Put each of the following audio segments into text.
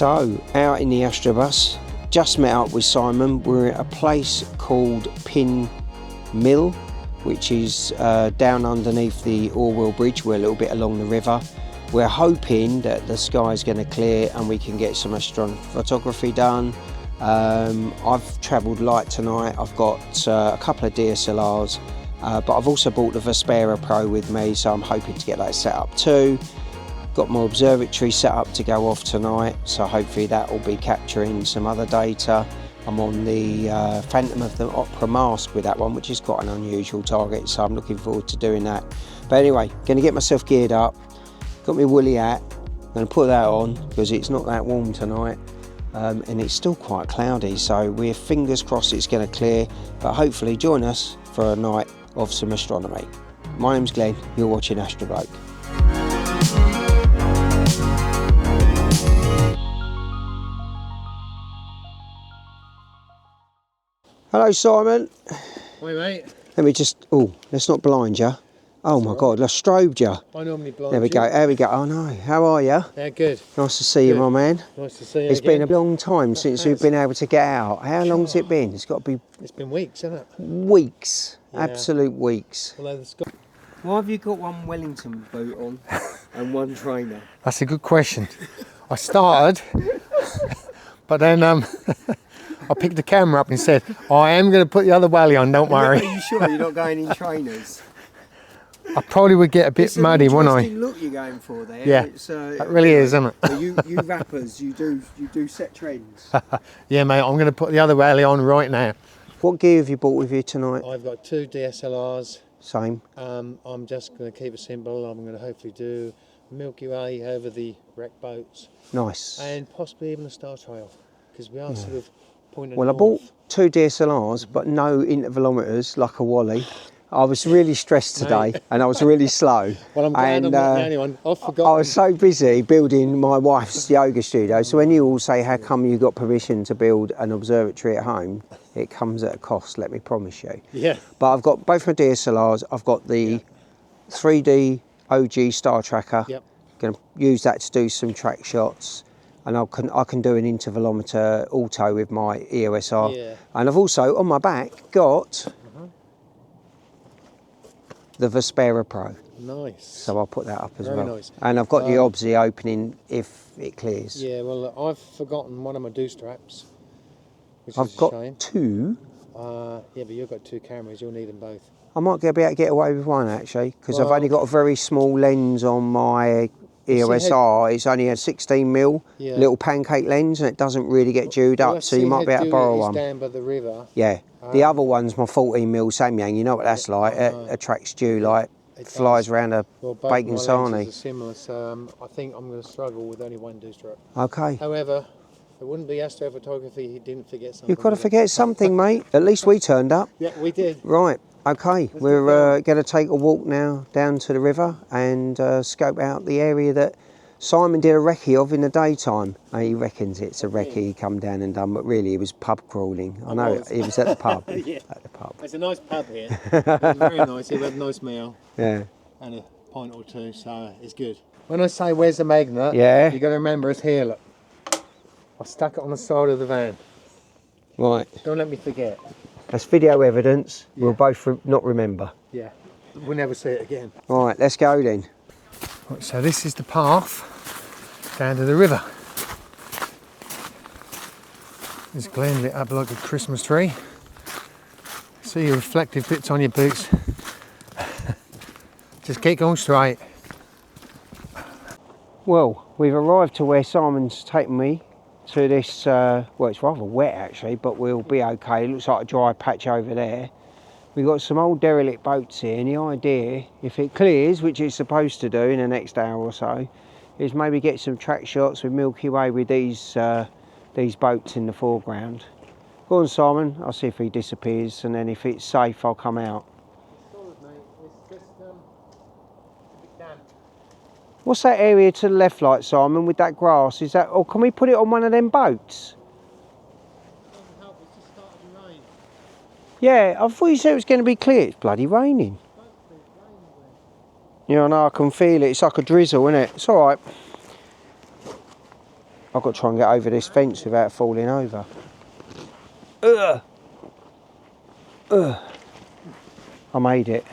So, out in the Astrobus, just met up with Simon. We're at a place called Pin Mill, which is down underneath the Orwell Bridge. We're a little bit along the river. We're hoping that the sky's going to clear and we can get some astrophotography done. I've travelled light tonight. I've got a couple of DSLRs, but I've also bought the Vespera Pro with me, so I'm hoping to get that set up too. Got my observatory set up to go off tonight, so hopefully that will be capturing some other data. I'm on the Phantom of the Opera mask with that one, which is quite an unusual target, so I'm looking forward to doing that. But anyway, going to get myself geared up. Got my woolly hat. I'm going to put that on because it's not that warm tonight, and it's still quite cloudy, so we're fingers crossed it's going to clear. But hopefully join us for a night of some astronomy. My name's Glenn, you're watching Astrobloke. Hello Simon. Hi mate. Let me just, let's not blind you. Oh my God, I strobed you. I normally blind you. There we go, there we go. Oh no, how are you? Yeah, good. Nice to see you, my man. Nice to see you It's again. been a long time since we've been able to get out. How long's it been? It's got to be... It's been weeks, hasn't it? Weeks. Yeah. Absolute weeks. Although the sky... Why have you got one Wellington boot on and one trainer? That's a good question. I started, but then I picked the camera up and said, I am going to put the other welly on, don't worry. Are you sure you're not going in trainers? I probably would get a bit muddy, wouldn't I? It's an interesting look you're going for there. Yeah, that really is, isn't it? You rappers, you do set trends. Yeah, mate, I'm going to put the other welly on right now. What gear have you bought with you tonight? I've got 2 DSLRs. Same. I'm just going to keep it simple. I'm going to hopefully do Milky Way over the wreck boats. Nice. And possibly even a star trail, because we are sort of pointing Well, I bought 2 DSLRs, but no intervalometers like a Wally. I was really stressed today and I was really slow. Well, I'm glad I'm not the only one. I've forgotten. I was so busy building my wife's yoga studio. So when you all say, how come you got permission to build an observatory at home? It comes at a cost, let me promise you. Yeah. But I've got both my DSLRs. I've got the 3D OG Star Tracker. Yep. Going to use that to do some track shots. And I can do an intervalometer auto with my EOS R. Yeah. And I've also, on my back, got the Vespera Pro. Nice. So I'll put that up as Very well. nice. And I've got the obviously opening if it clears. Yeah, well, I've forgotten one of my do straps, which I've is got a shame. 2. Yeah, but you've got 2 cameras. You'll need them both. I might be able to get away with one actually, because I've Well, only got a very small lens on my EOS R. It's only a 16mm little pancake lens, and it doesn't really get jewed up, so you might be able to borrow one. Down by the river. Yeah. The other one's my 14mm Samyang. You know what that's like. It attracts dew like flies around a bacon sarnie. Are similar, so I think I'm going to struggle with only one do strap. Okay. However, it wouldn't be astrophotography. He didn't forget something. You've got to forget something, mate. At least we turned up. Yeah, we did. Right. Okay. We're going to take a walk now down to the river and scope out the area that Simon did a recce of in the daytime. He reckons it's a recce he come down and done, but really it was pub crawling. I know it was at the pub. Yeah. At the pub. It's a nice pub here. It was very nice. He had a nice meal. Yeah. And a pint or 2, so it's good. When I say where's the magnet, you got to remember it's here. Look, I stuck it on the side of the van. Right. Don't let me forget. That's video evidence. We'll both not remember. Yeah. We'll never see it again. Right. Let's go then. Right, so this is the path down to the river. There's Glenn lit up like a Christmas tree. See your reflective bits on your boots. Just keep going straight. Well, we've arrived to where Simon's taken me to this, well, it's rather wet actually, but we'll be okay. It looks like a dry patch over there. We've got some old derelict boats here, and the idea, if it clears, which it's supposed to do in the next hour or so, is maybe get some track shots with Milky Way with these boats in the foreground. Go on, Simon, I'll see if he disappears, and then if it's safe, I'll come out. What's that area to the left like, Simon, with that grass? Is that, or can we put it on one of them boats? Yeah, I thought you said it was going to be clear. It's bloody raining. Yeah, I know, I can feel it. It's like a drizzle, isn't it? It's all right. I've got to try and get over this fence without falling over. Ugh. Ugh. I made it.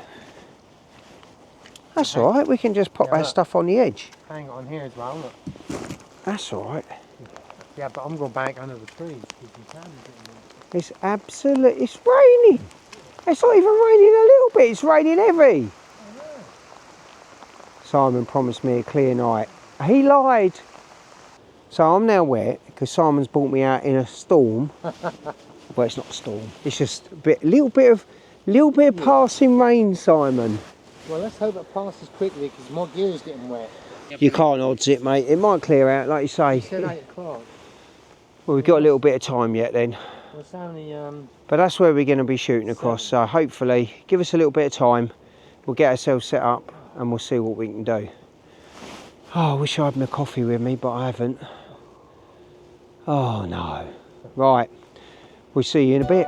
That's all right. We can just pop our stuff on the edge. Hang on here as well. Look. That's all right. Yeah, but I'm going back under the trees. It's absolutely. It's raining. It's not even raining a little bit. It's raining heavy. Simon promised me a clear night. He lied. So I'm now wet because Simon's brought me out in a storm. Well, it's not a storm. It's just a little bit of passing rain, Simon. Well, let's hope it passes quickly because my gear's getting wet. You can't odds it, mate. It might clear out, like you say. You said 8 o'clock. Well, we've got a little bit of time yet then. Well, it's only, But that's where we're going to be shooting across. So hopefully, give us a little bit of time. We'll get ourselves set up and we'll see what we can do. Oh, I wish I had my coffee with me, but I haven't. Oh no. Right. We'll see you in a bit.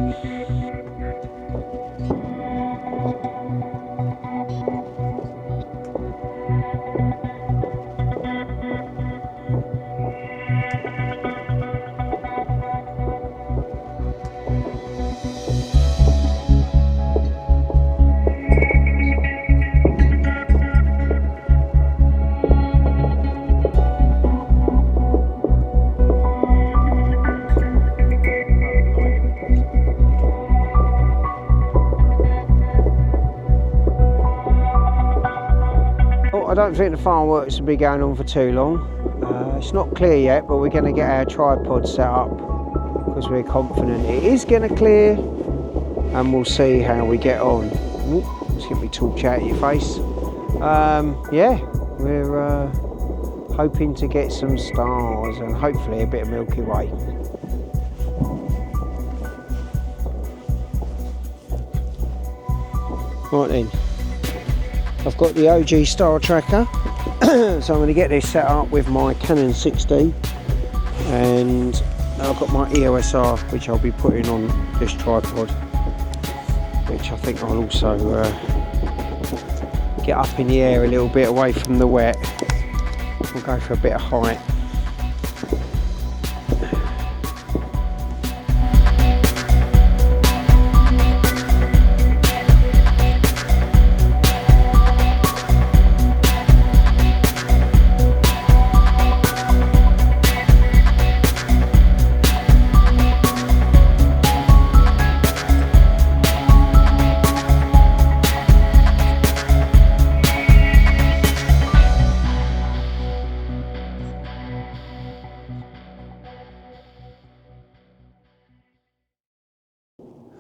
I don't think the fireworks will be going on for too long. It's not clear yet, but we're going to get our tripod set up because we're confident it is going to clear, and we'll see how we get on. Ooh, let's get me torch out of your face. Yeah, we're hoping to get some stars and hopefully a bit of Milky Way. Right then. I've got the OG star tracker, so I'm going to get this set up with my Canon 6D, and I've got my EOS R, which I'll be putting on this tripod, which I think I'll also get up in the air a little bit away from the wet. We'll go for a bit of height.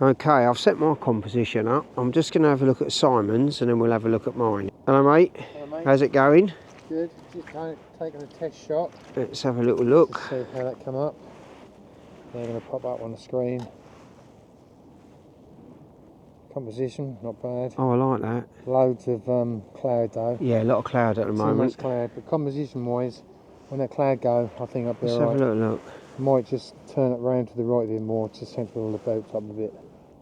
Okay, I've set my composition up. I'm just going to have a look at Simon's and then we'll have a look at mine. Hello mate. Hello, mate. How's it going? Good, just taking a test shot. Let's have a little look. Just see how that come up. They're going to pop up on the screen. Composition, not bad. Oh, I like that. Loads of cloud though. Yeah, a lot of cloud at the moment. Too much cloud, but composition wise, when that cloud go, I think I'll be alright. Let's have a little look. I might just turn it round to the right a bit more to centre all the boats up a bit.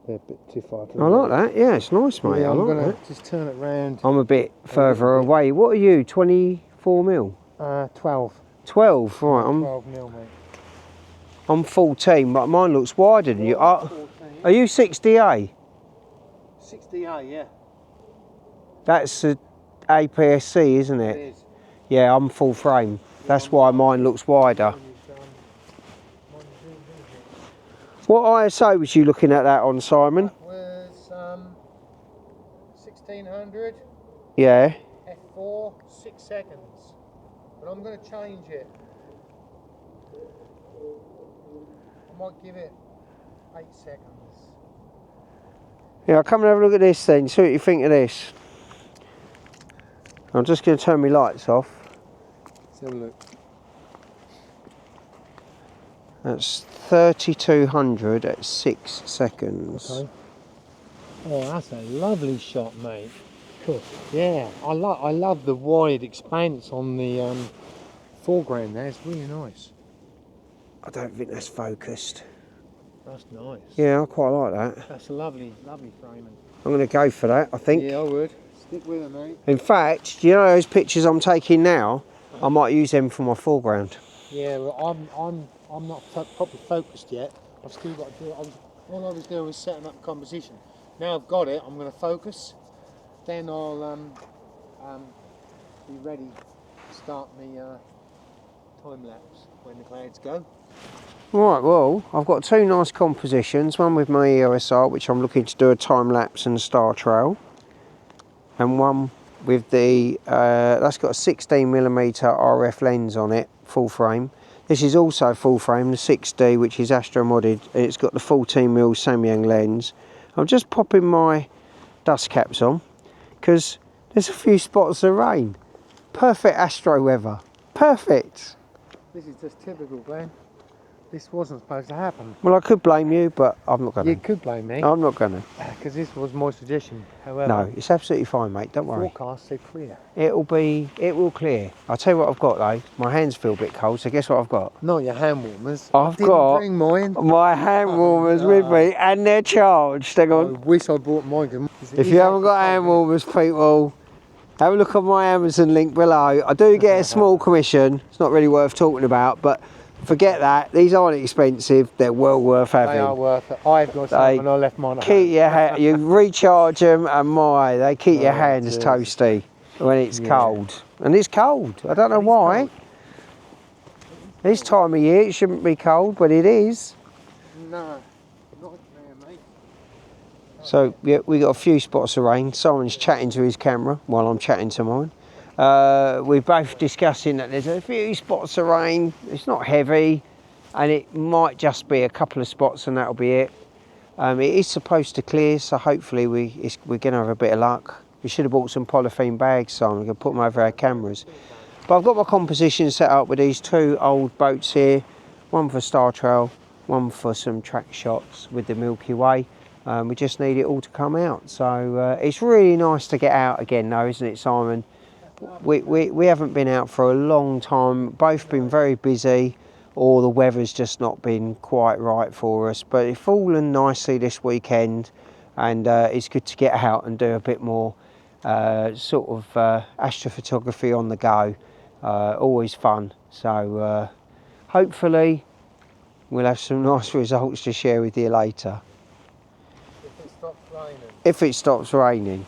They're a bit too far to the I like that. Yeah, it's nice, mate. Yeah, I I'm like going that. to just turn it round. I'm a bit further away. What are you? 24 mil? 12. 12. Right. 12 mil, mate. I'm 14, but mine looks wider than you. Are you 60A? 60A, yeah. That's a APS-C, isn't it? It is. Yeah, I'm full frame. That's why mine looks wider. What ISO was you looking at that on, Simon? That was 1600. Yeah. F4, 6 seconds. But I'm going to change it. I might give it 8 seconds. Yeah, come and have a look at this then, see what you think of this. I'm just going to turn my lights off. Let's have a look. That's 3200 at 6 seconds. Okay. Oh, that's a lovely shot, mate. Cool. Yeah, I love the wide expanse on the foreground there. It's really nice. I don't think that's focused. That's nice. Yeah, I quite like that. That's a lovely framing. I'm going to go for that, I think. Yeah, I would. Stick with it, mate. In fact, do you know those pictures I'm taking now? I might use them for my foreground. Yeah, well, I'm not properly focused yet. I've still got to do it. All I was doing was setting up the composition. Now I've got it, I'm going to focus. Then I'll be ready to start the time lapse when the clouds go. Right, well, I've got two nice compositions, one with my EOS R, which I'm looking to do a time lapse and star trail, and one with the, that's got a 16mm RF lens on it, full frame. This is also full frame, the 6D, which is Astro modded. It's got the 14mm Samyang lens. I'm just popping my dust caps on, because there's a few spots of rain. Perfect Astro weather, perfect. This is just typical, Glenn. This wasn't supposed to happen. Well, I could blame you, but I'm not going to. You could blame me. I'm not going to. Because this was my suggestion. However, No, it's absolutely fine, mate. Don't worry. Forecast said clear. It will clear. I'll tell you what I've got though. My hands feel a bit cold, so guess what I've got? Not your hand warmers. I've Didn't got bring mine. my hand warmers with me, and they're charged. Hang I on. wish I brought mine. If you haven't got hand warmers, people, have a look on my Amazon link below. I do get a small commission. It's not really worth talking about, but forget that. These aren't expensive. They're well worth having. They are worth it. I've got some and I left mine at home. You recharge them, and they keep your hands toasty when it's cold. And it's cold. I don't know why. Cold. This time of year it shouldn't be cold, but it is. No, not there, mate. So yeah, we got a few spots of rain. Simon's chatting to his camera while I'm chatting to mine. We're both discussing that there's a few spots of rain. It's not heavy, and it might just be a couple of spots, and that'll be it. It is supposed to clear, so hopefully we're going to have a bit of luck. We should have bought some polythene bags, so I'm going to put them over our cameras. But I've got my composition set up with these two old boats here, one for Star Trail, one for some track shots with the Milky Way. We just need it all to come out. So it's really nice to get out again though, isn't it, Simon? We haven't been out for a long time, both been very busy, or the weather's just not been quite right for us. But it's fallen nicely this weekend, and it's good to get out and do a bit more sort of astrophotography on the go. Always fun. So hopefully we'll have some nice results to share with you later. If it stops raining. If it stops raining.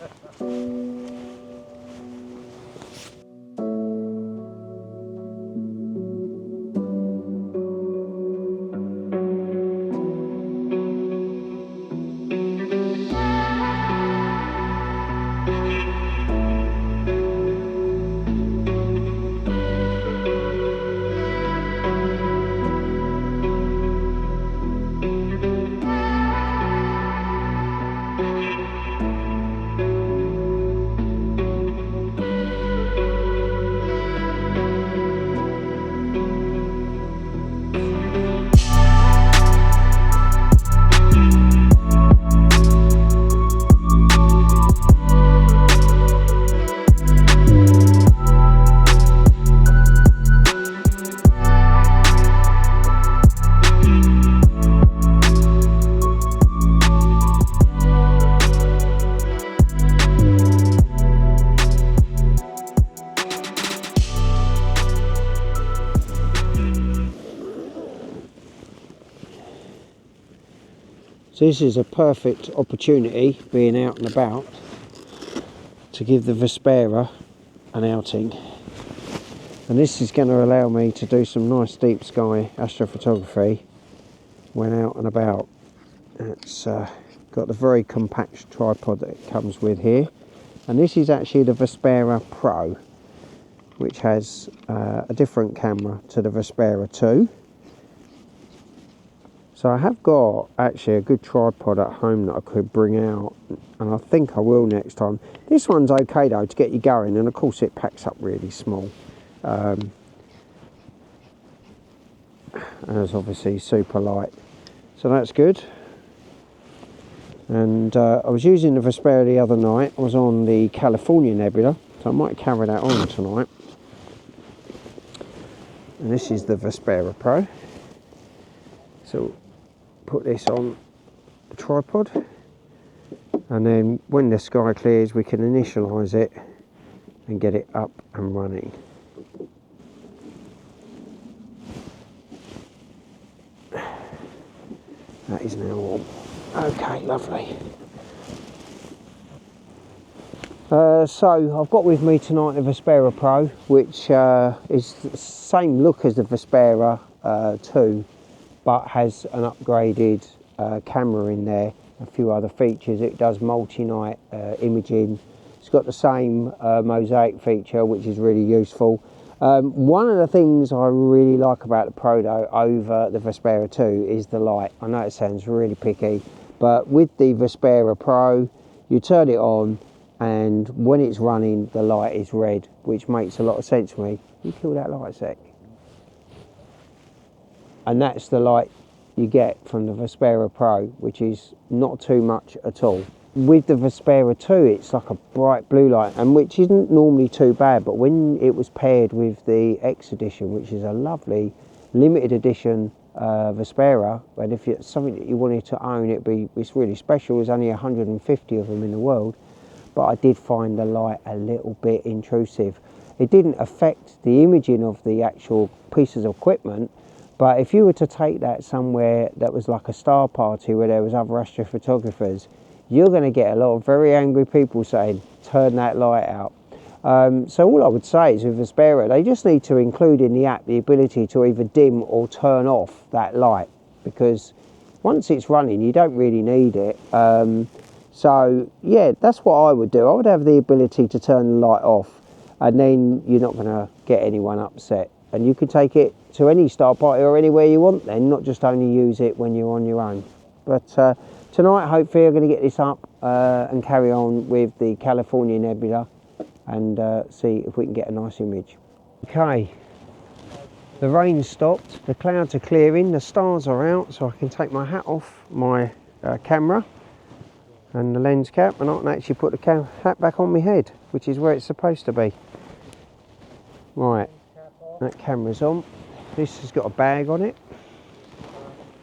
So this is a perfect opportunity, being out and about, to give the Vespera an outing. And this is going to allow me to do some nice deep sky astrophotography when out and about. It's got the very compact tripod that it comes with here. And this is actually the Vespera Pro, which has a different camera to the Vespera 2. So I have got actually a good tripod at home that I could bring out, and I think I will next time. This one's okay though to get you going, and of course it packs up really small. And it's obviously super light, so that's good. And I was using the Vespera the other night. I was on the California Nebula, so I might carry that on tonight. And this is the Vespera Pro. So put this on the tripod, and then when the sky clears we can initialize it and get it up and running. That is now on. Okay, lovely. So I've got with me tonight the Vespera Pro, which is the same look as the Vespera 2, but has an upgraded camera in there, a few other features. It does multi-night imaging. It's got the same mosaic feature, which is really useful. One of the things I really like about the Pro though over the Vespera 2 is the light. I know it sounds really picky, but with the Vespera Pro, you turn it on, and when it's running, the light is red, which makes a lot of sense to me. You kill that light a sec. And that's the light you get from the Vespera Pro, which is not too much at all. With the Vespera 2, it's like a bright blue light, and which isn't normally too bad, but when it was paired with the X edition, which is a lovely limited edition Vespera, and if it's something that you wanted to own, it's really special. There's only 150 of them in the world, but I did find the light a little bit intrusive. It didn't affect the imaging of the actual pieces of equipment, but if you were to take that somewhere that was like a star party where there was other astrophotographers, you're going to get a lot of very angry people saying, turn that light out. So all I would say is with Vespera, they just need to include in the app the ability to either dim or turn off that light, because once it's running, you don't really need it. So yeah, that's what I would do. I would have the ability to turn the light off, and then you're not going to get anyone upset. And you can take it to any star party or anywhere you want then, not just only use it when you're on your own. But tonight, hopefully, I'm going to get this up and carry on with the California Nebula and see if we can get a nice image. Okay, the rain stopped, the clouds are clearing, the stars are out, so I can take my hat off my camera and the lens cap, and I can actually put the hat back on my head, which is where it's supposed to be. Right, that camera's on. This has got a bag on it.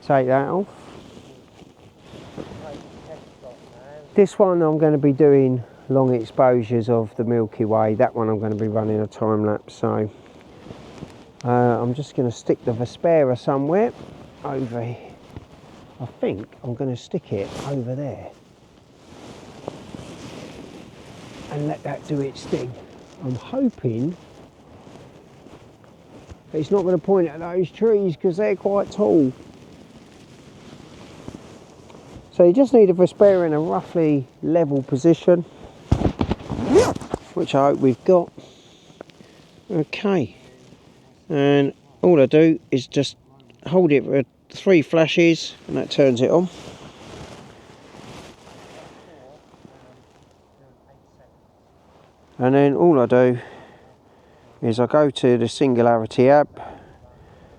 Take that off. This one I'm going to be doing long exposures of the Milky Way. That one I'm going to be running a time lapse. So I'm just going to stick the Vespera somewhere over here. I think I'm going to stick it over there and let that do its thing. I'm hoping it's not going to point at those trees because they're quite tall. So you just need a Vespera in a roughly level position, which I hope we've got. Okay, and all I do is just hold it for 3 flashes and that turns it on. And then all I do is I go to the Singularity app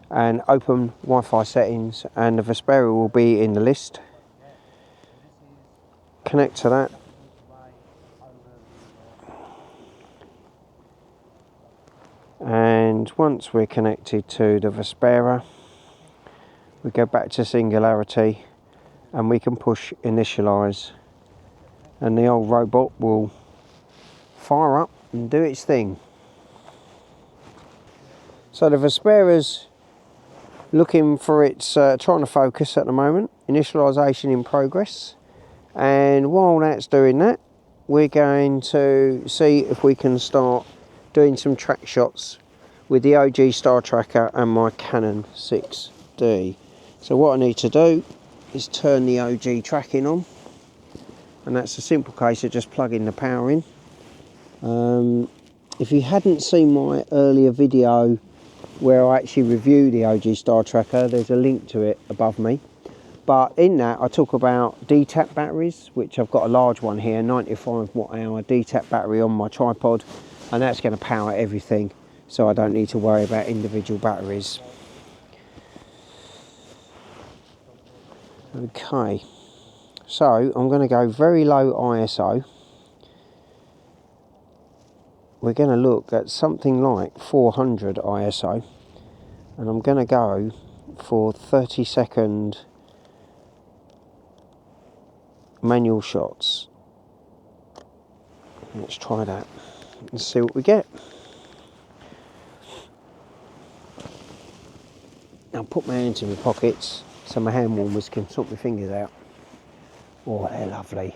and open Wi-Fi settings, and the Vespera will be in the list. Connect to that. And once we're connected to the Vespera, we go back to Singularity and we can push initialize, and the old robot will fire up and do its thing. So the Vespera's looking for its trying to focus at the moment. Initialization in progress, and while that's doing that, we're going to see if we can start doing some track shots with the OG Star Tracker and my Canon 6D. So what I need to do is turn the OG tracking on, and that's a simple case of just plugging the power in. If you hadn't seen my earlier video where I actually review the OG Star Tracker, there's a link to it above me. But in that I talk about DTAP batteries, which I've got a large one here, 95 watt hour DTAP battery on my tripod, and that's going to power everything, so I don't need to worry about individual batteries. Okay, so I'm going to go very low ISO. We're going to look at something like 400 ISO, and I'm going to go for 30-second manual shots. Let's try that and see what we get. I'll put my hands in my pockets so my hand warmers can sort my fingers out. Oh, they're lovely.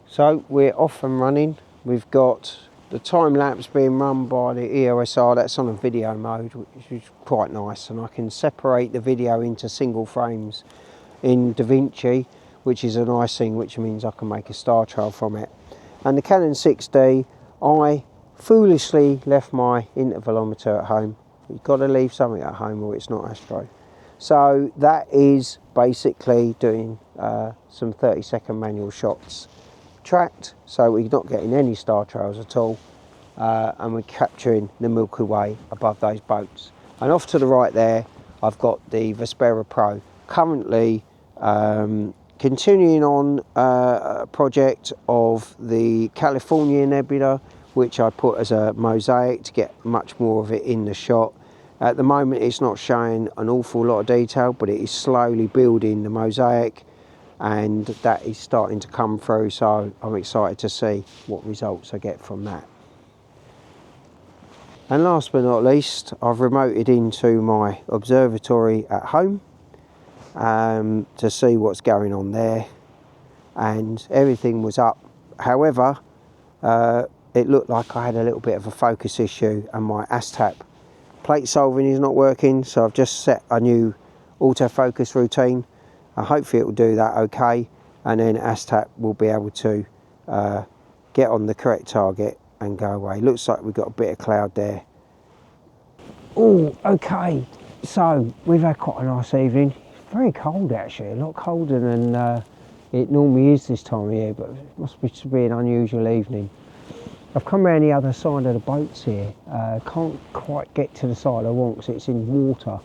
So we're off and running. We've got the time lapse being run by the EOSR. That's on a video mode, which is quite nice, and I can separate the video into single frames in DaVinci, which is a nice thing, which means I can make a star trail from it. And the Canon 6D, I foolishly left my intervalometer at home. You've got to leave something at home or it's not Astro. So that is basically doing some 30-second manual shots tracked, so we're not getting any star trails at all, and we're capturing the Milky Way above those boats. And off to the right there, I've got the Vespera Pro, currently continuing on a project of the California Nebula, which I put as a mosaic to get much more of it in the shot. At the moment it's not showing an awful lot of detail, but it is slowly building the mosaic, and that is starting to come through, so I'm excited to see what results I get from that. And last but not least, I've remoted into my observatory at home to see what's going on there, and everything was up. However, it looked like I had a little bit of a focus issue, and my ASTAP plate solving is not working, so I've just set a new autofocus routine. Hopefully it will do that okay, and then ASTAP will be able to get on the correct target and go away. Looks like we've got a bit of cloud there. Oh, okay, so we've had quite a nice evening. It's very cold actually, a lot colder than it normally is this time of year, but it must be an unusual evening. I've come around the other side of the boats here. Can't quite get to the side I want because it's in water.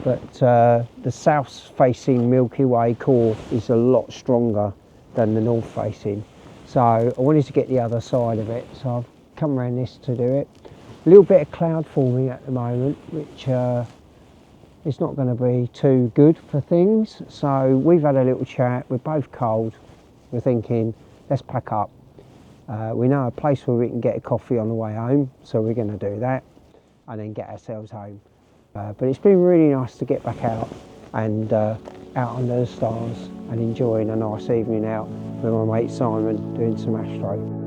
But the south-facing Milky Way core is a lot stronger than the north-facing. So I wanted to get the other side of it, so I've come around this to do it. A little bit of cloud forming at the moment, which is not going to be too good for things. So we've had a little chat, we're both cold. We're thinking, let's pack up. We know a place where we can get a coffee on the way home, so we're going to do that and then get ourselves home. But it's been really nice to get back out and out under the stars and enjoying a nice evening out with my mate Simon doing some Astro.